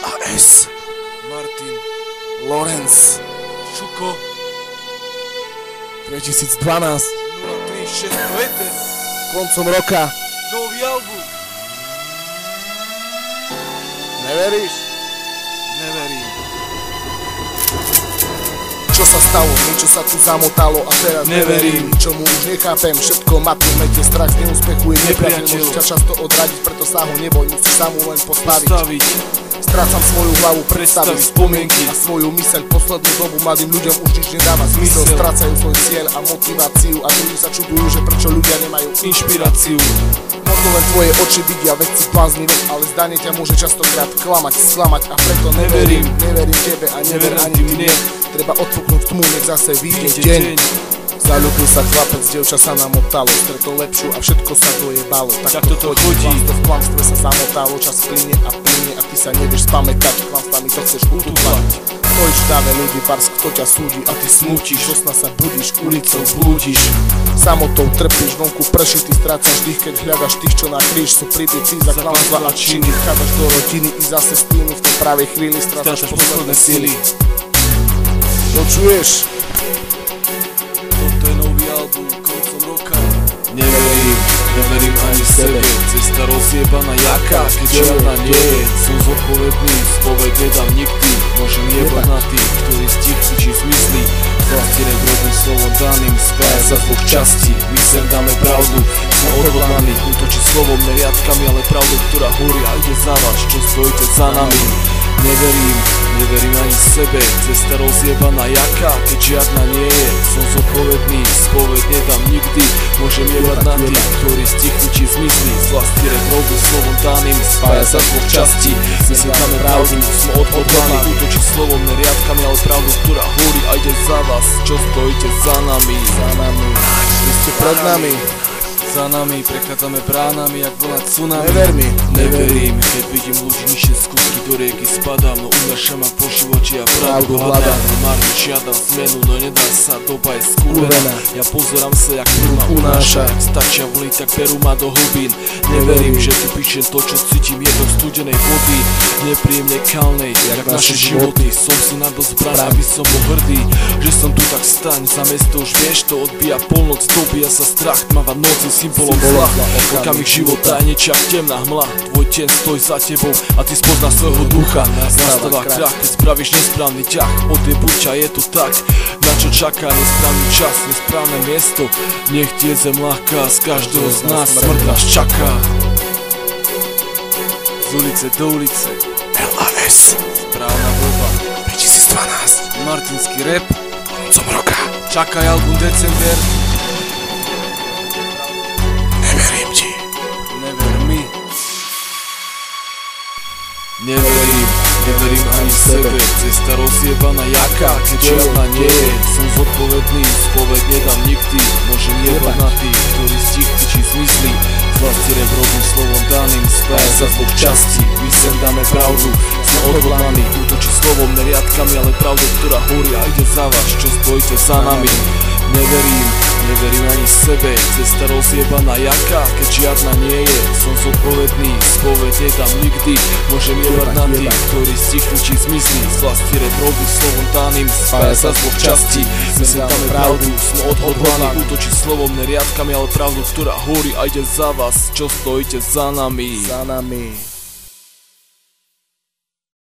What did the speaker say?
LAS Martin Lorenz Šuko 2012 036 Peter koncom roka. nový album. Neveríš? Neverím. Čo sa stalo? Niečo sa tu zamotalo a teraz Neverím. Čomu už nechápem, všetko ma tu metie, strach z neúspechu je nepriateľ. Nepriateľ. Môže ťa často odradiť, preto sa ho neboj, musíš sa mu len postaviť. Strácam svoju hlavu, predstavy, spomienky a svoju myseľ. Poslednú dobu mladým ľuďom už nič nedáva zmysel. Strácajú svoj cieľ a motiváciu a ľudia sa čudujú, že prečo ľudia nemajú Inšpiráciu. Možno len tvoje oči vidia veci bláznivosť, ale zdanie ťa môže častokrát klamať, sklamať a preto neverím tebe a never ani mne. Treba odfúknuť tmu, nech zase vyjde deň. Zaľúbil sa chlapec, dievča sa namotalo, stretol lepšiu a všetko sa dojebalo. Tak to chodí, v klamstve sa zamotalo, čas plyne a ty sa nevieš spamätať, klamstvami to chceš utúplať. Stojíš v dáve ľudí, bars, kto ťa súdi a ty smutíš, do sna sa budíš, ulicou blúdiš. Samotou trpíš, vonku prší, ty strácaš dých, keď hľadaš tých, čo na kríž sú pribití za klamstva a činy. Vchádzaš do rodiny i zase s tými, v tej pravej chvíli strácaš posledné sily. Počuješ? Toto je nový album koncom roka. Neverím ani sebe. Cesta rozjebaná jaká, keď žiadna nie je. Som zodpovedný, spoveď nedám nikdy. Môžem jebať na tých, ktorí stichli či zmyslí. Vlastne robím slovom daným, spája sa z dvoch častí. My sem dáme pravdu, sme odhodlaní útočiť slovom, ne riadkami, ale pravdu, ktorá horí a ide za vás, čo stojíte za nami. Neverím ani sebe, cesta rozjebaná jaká, keď žiadna nie je. Som zodpovedný, spoveď nedám nikdy. Môžem jebať na tých, ktorí stichli či zmizli. Z vlasti robím slovom daným, spája sa z dvoch častí. My sem dáme pravdu, sme odhodlaní útočiť slovom, ne riadkami, ale pravdu, ktorá horí a ide za vás, čo stojíte za nami. Vy ste pred nami. Za nami prechádzame bránami, jak vlna tsunami. Neverím, keď vidím ľudí nižšie skutky do rieky spadám. No unáša ma po živote a pravdu hľadám. No márne žiadam zmenu, no nedá sa, doba je skúrená. Ja pozerám sa, jak ma unáša. Jak stačia vlny, tak berú ma do hlbín. Neverím, že tu píšem to, čo cítim, je do studenej vody. Nepríjemne kalnej, jak naše životy. Som si na dosť zbraň, aby som bol hrdý, že som tu, tak staň za mesto, už vieš to, odbíja polnoc, dobíja sa strach, tmavá noc je symbolom zla. Okamih života je niečia temná hmla. Tvoj deň stojí za tebou a ty spozná svojho ducha. Nastáva krach, keď spravíš nesprávny ťah. Odjebuť ťa, je to tak. Na čo čaká nesprávny čas, nesprávne miesto. Nech ti je zem ľahká, z každého z nás smrť nás čaká. Z ulice do ulice LAS správna voľba 2012 martinský rap koncom roka. Čakaj album december. Neverím ti. Never mi. Neverím ani sebe. Cesta rozjebaná jaká, keď žiadna nie je. Som zodpovedný, spoveď nedám nikdy. Môžem jebať na tých, ktorí stichli či zmyslí. Z vlasti robím slovom daným, spája sa z dvoch častí. My sem dáme pravdu, sme odhodlaní útočiť slovom, ne riadkami, ale pravdu, ktorá horí a ide za vás, čo stojíte za nami. Neverím ani sebe, cesta rozjebaná jaká, keď žiadna nie je. Som zodpovedný, spoveď nedám nikdy. Môžem jebať na tých, ktorí stichli či zmizli. Z vlasti robím slovom daným, spája sa z dvoch častí. My sem dáme pravdu, sme odhodlaní útočiť slovom, ne riadkami, ale pravdu, ktorá horí a ide za vás, čo stojíte za nami.